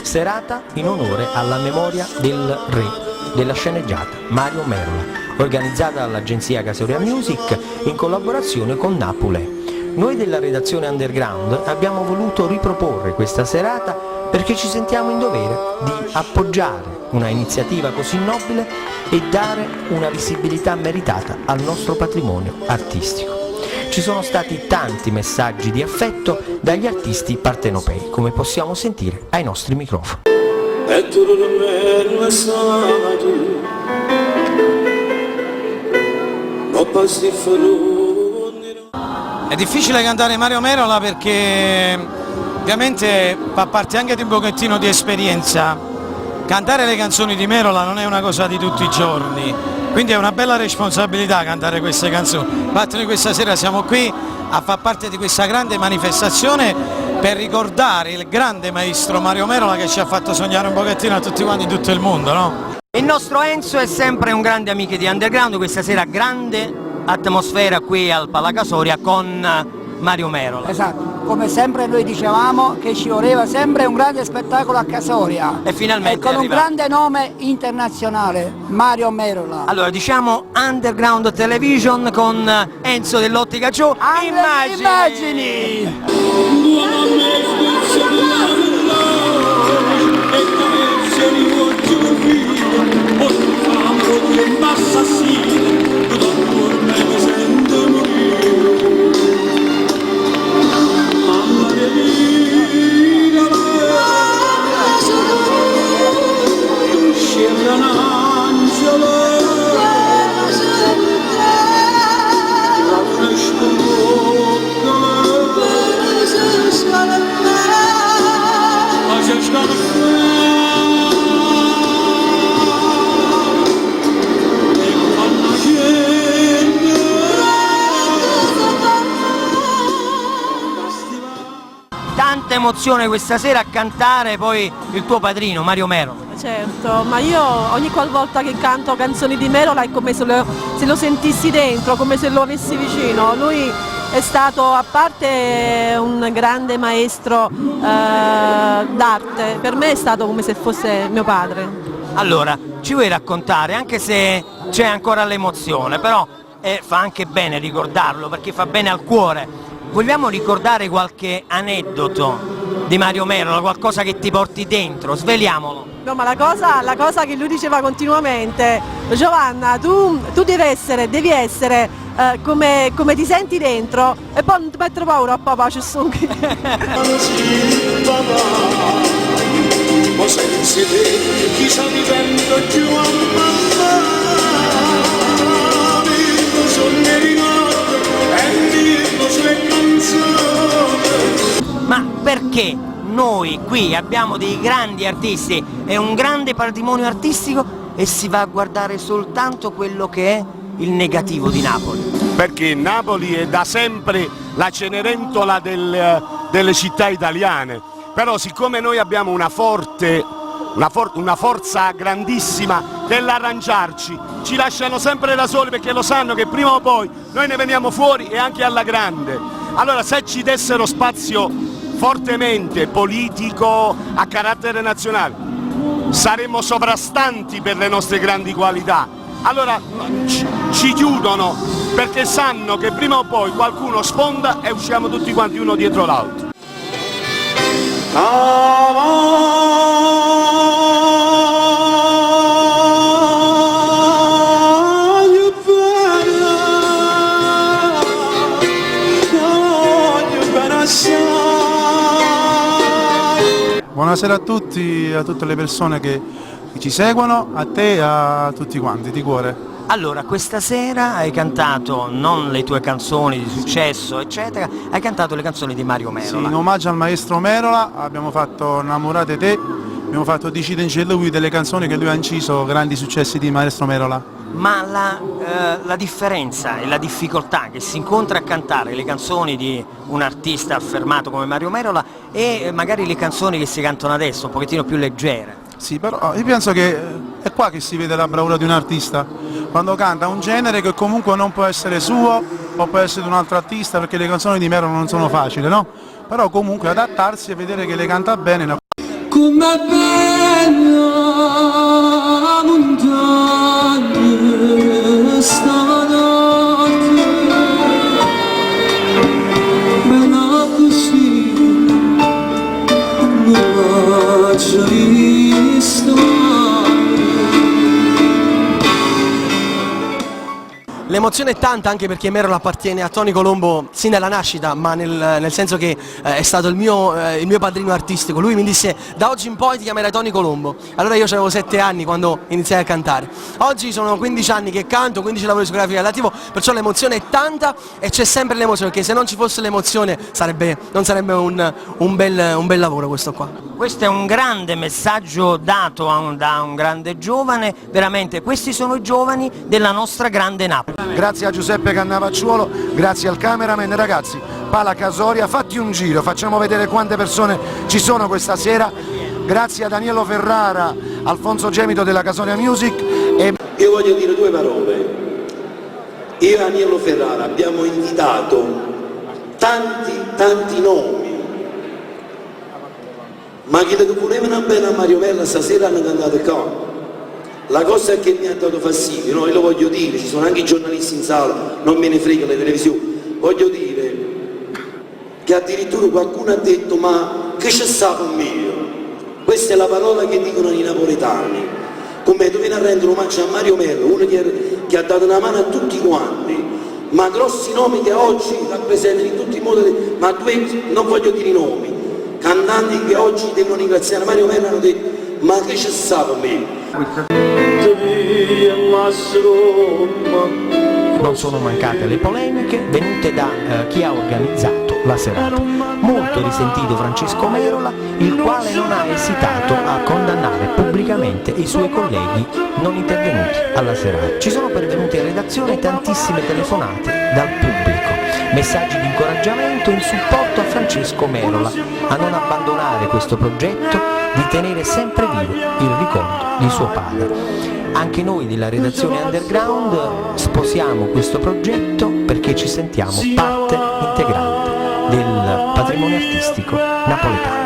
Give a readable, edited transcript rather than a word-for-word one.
Serata in onore alla memoria del re della sceneggiata, Mario Merola, organizzata dall'agenzia Casoria Music in collaborazione con Napoli. Noi della redazione Underground abbiamo voluto riproporre questa serata perché ci sentiamo in dovere di appoggiare una iniziativa così nobile e dare una visibilità meritata al nostro patrimonio artistico. Ci sono stati tanti messaggi di affetto dagli artisti partenopei, come possiamo sentire ai nostri microfoni. È difficile cantare Mario Merola perché ovviamente fa parte anche di un pochettino di esperienza. Cantare le canzoni di Merola non è una cosa di tutti i giorni, quindi è una bella responsabilità cantare queste canzoni. Infatti noi questa sera siamo qui a far parte di questa grande manifestazione per ricordare il grande maestro Mario Merola che ci ha fatto sognare un pochettino a tutti quanti in tutto il mondo, no? Il nostro Enzo è sempre un grande amico di Underground, questa sera grande atmosfera qui al Palacasoria con Mario Merola. Esatto, come sempre noi dicevamo che ci voleva sempre un grande spettacolo a Casoria E finalmente con un grande nome internazionale, Mario Merola. Allora diciamo Underground Television con Enzo dell'Ottica Show. Immagini! Tanta emozione questa sera a cantare poi il tuo padrino Mario Merola. Certo, ma io ogni qualvolta che canto canzoni di Merola è come se lo sentissi dentro, come se lo avessi vicino. Lui è stato, a parte un grande maestro d'arte, per me è stato come se fosse mio padre. Allora, ci vuoi raccontare, anche se c'è ancora l'emozione, però fa anche bene ricordarlo perché fa bene al cuore. Vogliamo ricordare qualche aneddoto di Mario Merola, qualcosa che ti porti dentro, sveliamolo. No, ma la cosa che lui diceva continuamente, Giovanna, tu devi essere come ti senti dentro e poi non ti mettere paura a papà, ci sono qui. Ma perché noi qui abbiamo dei grandi artisti e un grande patrimonio artistico e si va a guardare soltanto quello che è il negativo di Napoli? Perché Napoli è da sempre la Cenerentola delle città italiane, però siccome noi abbiamo una forza grandissima nell'arrangiarci, ci lasciano sempre da soli perché lo sanno che prima o poi noi ne veniamo fuori e anche alla grande. Allora se ci dessero spazio fortemente politico a carattere nazionale saremmo sovrastanti per le nostre grandi qualità. Allora ci chiudono perché sanno che prima o poi qualcuno sfonda e usciamo tutti quanti uno dietro l'altro. Buonasera a tutti, a tutte le persone che ci seguono, a te e a tutti quanti, di cuore. Allora, questa sera hai cantato non le tue canzoni di successo, eccetera, hai cantato le canzoni di Mario Merola. Sì, in omaggio al maestro Merola abbiamo fatto Innamorate te, abbiamo fatto Decide in lui, delle canzoni che lui ha inciso, grandi successi di maestro Merola. Ma la differenza e la difficoltà che si incontra a cantare le canzoni di un artista affermato come Mario Merola e magari le canzoni che si cantano adesso, un pochettino più leggere. Sì, però io penso che è qua che si vede la bravura di un artista, quando canta un genere che comunque non può essere suo o può essere di un altro artista, perché le canzoni di Merola non sono facili, no? però comunque adattarsi e vedere che le canta bene. Com'è bella montagna stanotte, bella così, non l'ho già visto mai. L'emozione è tanta anche perché Merola appartiene a Tony Colombo sin dalla nascita, ma nel senso che è stato il mio padrino artistico. Lui mi disse: da oggi in poi ti chiamerai Tony Colombo. Allora io avevo 7 anni quando iniziai a cantare. Oggi sono 15 anni che canto, 15 lavori discografici relativo, perciò l'emozione è tanta e c'è sempre l'emozione, perché se non ci fosse l'emozione non sarebbe un bel lavoro questo qua. Questo è un grande messaggio dato da un grande giovane, veramente questi sono i giovani della nostra grande Napoli. Grazie a Giuseppe Cannavacciuolo, grazie al cameraman. Ragazzi, Pala Casoria, fatti un giro, facciamo vedere quante persone ci sono questa sera. Grazie a Danielo Ferrara, Alfonso Gemito della Casoria Music. Io voglio dire 2 parole. Io e Danielo Ferrara abbiamo invitato tanti nomi, ma chi le volevano bene a Mario Merla stasera hanno cantato qua. La cosa che mi ha dato fastidio, no, io lo voglio dire, ci sono anche i giornalisti in sala, non me ne frega le televisioni, voglio dire che addirittura qualcuno ha detto: ma che c'è stato mio? Questa è la parola che dicono i napoletani, come tu vieni a rendere omaggio a Mario Merlo, uno che ha dato una mano a tutti quanti, ma grossi nomi che oggi rappresentano in tutti i modi, ma non voglio dire i nomi, cantanti che oggi devono ringraziare Mario Merlo hanno detto: ma che c'è stato me? Non sono mancate le polemiche venute da chi ha organizzato la serata. Molto risentito Francesco Merola, il quale non ha esitato a condannare pubblicamente i suoi colleghi non intervenuti alla serata. Ci sono pervenute in redazione tantissime telefonate dal pubblico, messaggi di incoraggiamento in supporto a Francesco Merola a non abbandonare questo progetto, di tenere sempre vivo il ricordo di suo padre. Anche noi della redazione Underground sposiamo quesro progetto perché ci sentiamo parte integrante del patrimonio artistico napoletano.